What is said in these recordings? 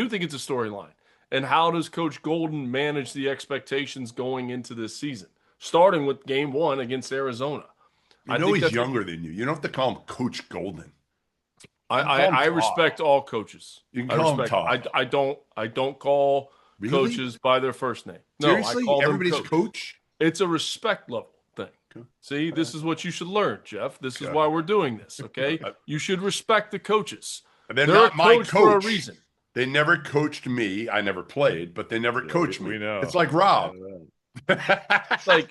do think it's a storyline. And how does Coach Golden manage the expectations going into this season, starting with game 1 against Arizona? You know he's younger than you. You don't have to call him Coach Golden. I respect all coaches. You can call him Todd. I don't call coaches by their first name. No, Seriously? I call Everybody's them coach? It's a respect level thing. Okay. See, this is what you should learn, Jeff. This is why we're doing this, okay? You should respect the coaches. They're not my coach for a reason. They never coached me. I never played, but they never coached me. We know. It's like Rob. It's like,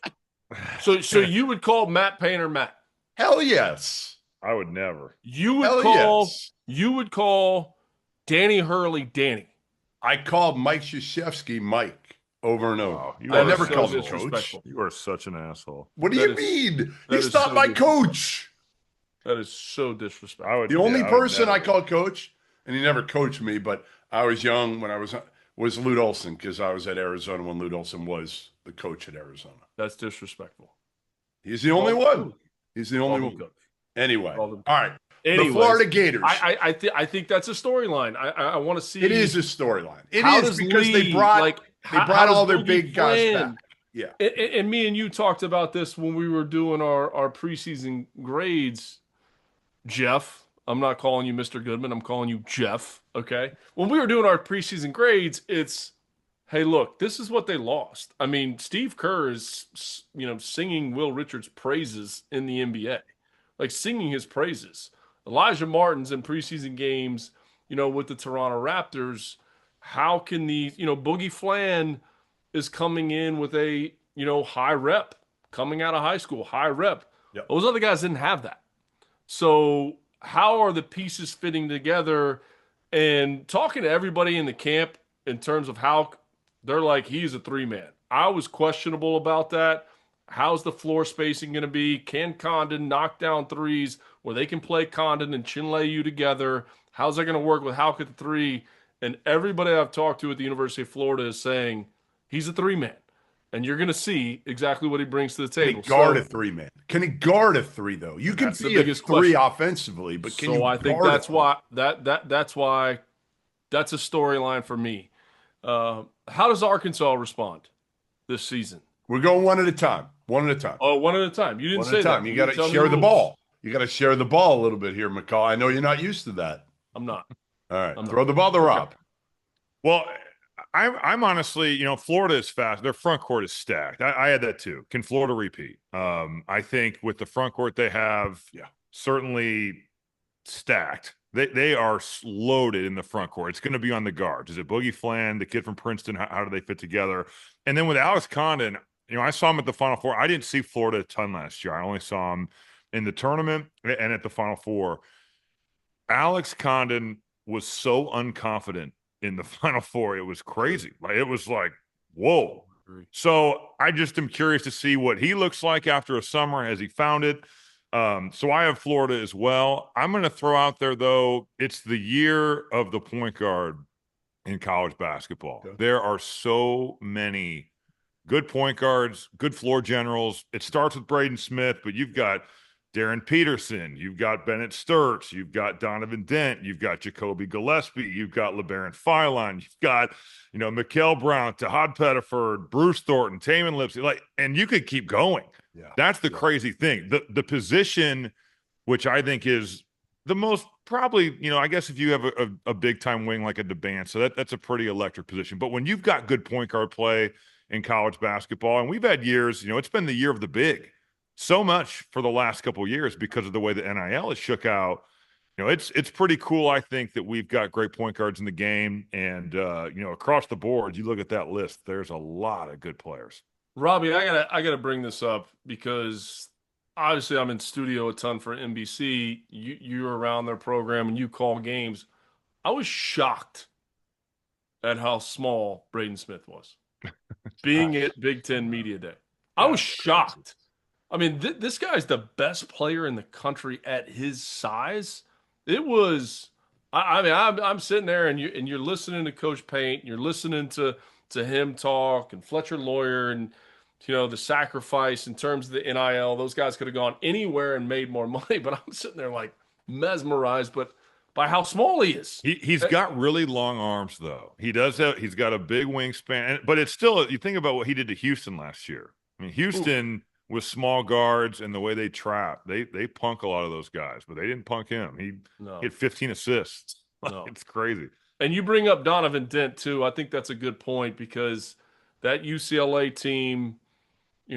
so you would call Matt Painter Matt? Hell yes. I would never. You would call Danny Hurley Danny. I called Mike Krzyzewski Mike over and over. Wow, I never called him coach. You are such an asshole. What do you mean? He's not my coach. That is so disrespectful. The only person I called coach, and he never coached me, but I was young when I was Lute Olson, because I was at Arizona when Lute Olson was the coach at Arizona. That's disrespectful. He's the only one. He's the only one. Anyway, all right. The Florida Gators. I think that's a storyline. I want to see. It is a storyline. It is because they brought all their big guys back. Yeah. And me and you talked about this when we were doing our preseason grades, Jeff. I'm not calling you Mr. Goodman. I'm calling you Jeff. Okay. When we were doing our preseason grades, it's, hey, look, this is what they lost. I mean, Steve Kerr is, singing Will Richards' praises in the NBA, like singing his praises. Elijah Martin's in preseason games, with the Toronto Raptors. How can these, Boogie Flan is coming in with a, high rep, coming out of high school, high rep. Yep. Those other guys didn't have that. So how are the pieces fitting together? And talking to everybody in the camp in terms of how they're like, he's a 3-man. I was questionable about that. How's the floor spacing going to be? Can Condon knock down threes where they can play Condon and Chinle together? How's that going to work with Hauck at the 3? And everybody I've talked to at the University of Florida is saying he's a 3-man. And you're going to see exactly what he brings to the table. Can he guard a 3-man? Can he guard a 3 though? You can be a 3 offensively, but can you? So I think that's why that's why that's a storyline for me. How does Arkansas respond this season? We're going one at a time. One at a time. Oh, one at a time. You didn't say that. You got to share the ball. You got to share the ball a little bit here, McCall. I know you're not used to that. I'm not. All right. Throw the ball to Rob. Well, I'm honestly, Florida is fast. Their front court is stacked. I had that too. Can Florida repeat? I think with the front court they have, certainly stacked. They are loaded in the front court. It's going to be on the guards. Is it Boogie Flan, the kid from Princeton? How do they fit together? And then with Alex Condon, I saw him at the Final Four. I didn't see Florida a ton last year. I only saw him in the tournament and at the Final Four. Alex Condon was so unconfident in the Final Four. It was crazy. It was like, whoa. So I just am curious to see what he looks like after a summer. Has he found it? So I have Florida as well. I'm going to throw out there, though, it's the year of the point guard in college basketball. Okay. There are so many good point guards, good floor generals. It starts with Braden Smith, but you've got Darren Peterson, you've got Bennett Sturts, you've got Donovan Dent, you've got Jacoby Gillespie, you've got LeBaron Filan, you've got, Mikael Brown, Tahad Pettiford, Bruce Thornton, Taman Lipsy, and you could keep going. Yeah. That's the crazy thing. The position, which I think is the most probably, I guess if you have a big time wing like a DeBan, so that's a pretty electric position. But when you've got good point guard play in college basketball, and we've had years, it's been the year of the big. So much for the last couple of years because of the way the NIL has shook out. It's pretty cool, I think, that we've got great point guards in the game. And, across the board, you look at that list, there's a lot of good players. Robbie, I gotta bring this up because obviously I'm in studio a ton for NBC. You're around their program and you call games. I was shocked at how small Braden Smith was being at Big Ten Media Day. I was shocked. I mean, this guy's the best player in the country at his size. It was, I'm sitting there and you're listening to Coach Paint, you're listening to him talk and Fletcher Lawyer and, the sacrifice in terms of the NIL. Those guys could have gone anywhere and made more money, but I'm sitting there like mesmerized. But by how small he is. He's got really long arms though. He's got a big wingspan, but it's still, you think about what he did to Houston last year. I mean, Houston with small guards and the way they trap, they punk a lot of those guys, but they didn't punk him. He had 15 assists. It's crazy. And you bring up Donovan Dent too. I think that's a good point because that UCLA team, they're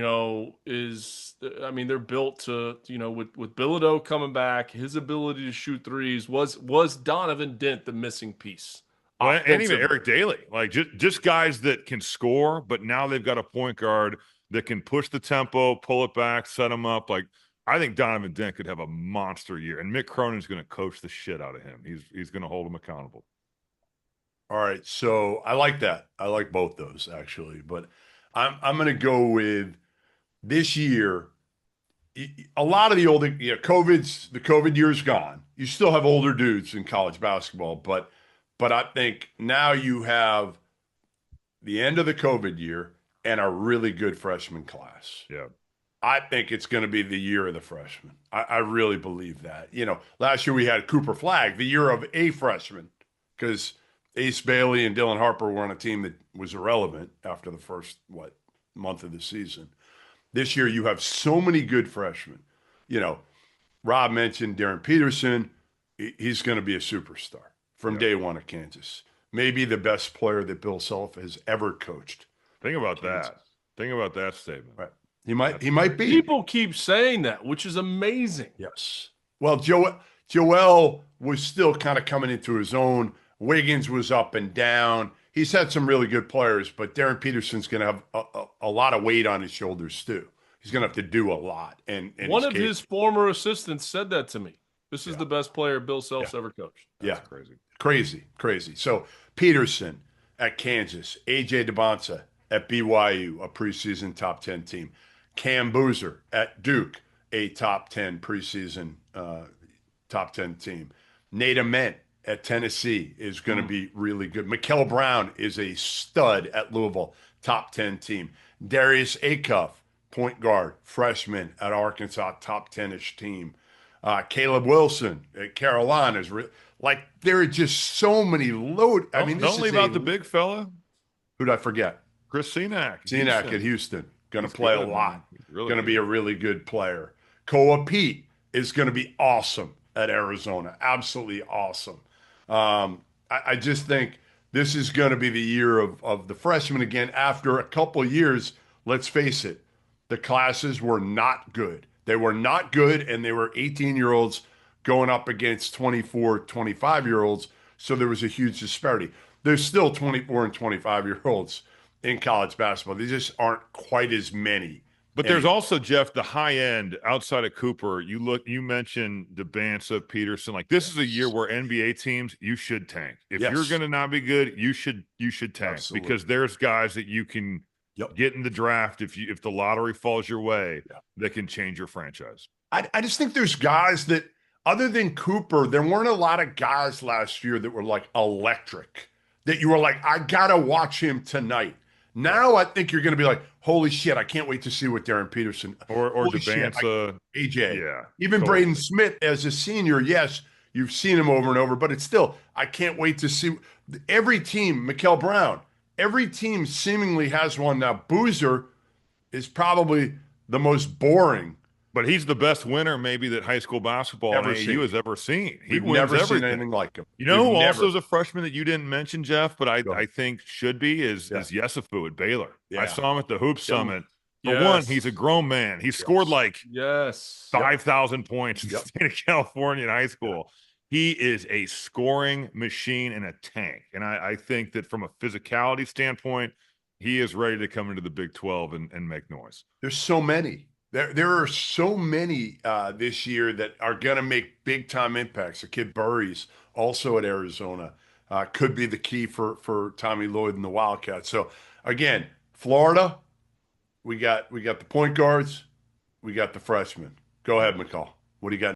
built to, with Bilodeau coming back, his ability to shoot threes was Donovan Dent the missing piece. Well, and even Eric Daly, like just guys that can score, but now they've got a point guard that can push the tempo, pull it back, set them up. Like, I think Donovan Dent could have a monster year, and Mick Cronin's going to coach the shit out of him. He's going to hold him accountable. All right, so I like that. I like both those actually, but I'm going to go with this year. A lot of the older, the COVID year's gone. You still have older dudes in college basketball, but I think now you have the end of the COVID year and a really good freshman class. Yeah. I think it's going to be the year of the freshman. I really believe that. Last year we had Cooper Flagg, the year of a freshman, because Ace Bailey and Dylan Harper were on a team that was irrelevant after the first, month of the season. This year you have so many good freshmen. Rob mentioned Darren Peterson. He's going to be a superstar from day one at Kansas. Maybe the best player that Bill Self has ever coached. Think about that. Think about that statement. Right. He might be. People keep saying that, which is amazing. Yes. Well, Joel was still kind of coming into his own. Wiggins was up and down. He's had some really good players, but Darren Peterson's going to have a lot of weight on his shoulders too. He's going to have to do a lot. And one of his former assistants said that to me. This is the best player Bill Self's ever coached. That's crazy. So Peterson at Kansas, AJ DeBonsa at BYU, a preseason top 10 team. Cam Boozer at Duke, a top 10 preseason top 10 team. Nate Ament at Tennessee is going to be really good. Mikal Brown is a stud at Louisville, top 10 team. Darius Acuff, point guard, freshman at Arkansas, top 10-ish team. Caleb Wilson at Carolina is there are just so many load. I mean, don't leave out the big fella. Who'd I forget? Chris Senac. At Houston. Going to play a lot. Going to be a really good player. Koa Pete is going to be awesome at Arizona. Absolutely awesome. I just think this is going to be the year of the freshmen again. After a couple of years, let's face it, the classes were not good. They were not good, and they were 18-year-olds going up against 24, 25-year-olds, so there was a huge disparity. There's still 24 and 25-year-olds in college basketball. They just aren't quite as many. But there's also, Jeff, the high end outside of Cooper. You mentioned DeBansa, Peterson. Like, this is a year where NBA teams, you should tank. If you're going to not be good, you should tank. Absolutely. Because there's guys that you can get in the draft if the lottery falls your way that can change your franchise. I just think there's guys that, other than Cooper, there weren't a lot of guys last year that were like electric, that you were like, I got to watch him tonight. Now I think you're going to be like, holy shit, I can't wait to see what Darren Peterson or DeBansa, AJ. Yeah. Even totally. Braden Smith as a senior, yes, you've seen him over and over, but it's still, I can't wait to see every team, Mikal Brown, every team seemingly has one now. Boozer is probably the most boring. But he's the best winner maybe that high school basketball in AAU has ever seen. We've never seen anything like him. You know who also is a freshman that you didn't mention, Jeff, but I think should be is Yesufu at Baylor. Yeah. I saw him at the Hoop Summit. For one, he's a grown man. He scored 5,000 points in the state of California in high school. He is a scoring machine and a tank. And I think that from a physicality standpoint, he is ready to come into the Big 12 and make noise. There's so many. There are so many this year that are going to make big-time impacts. The kid Burries, also at Arizona, could be the key for Tommy Lloyd and the Wildcats. So, again, Florida, we got the point guards, we got the freshmen. Go ahead, McCall. What do you got?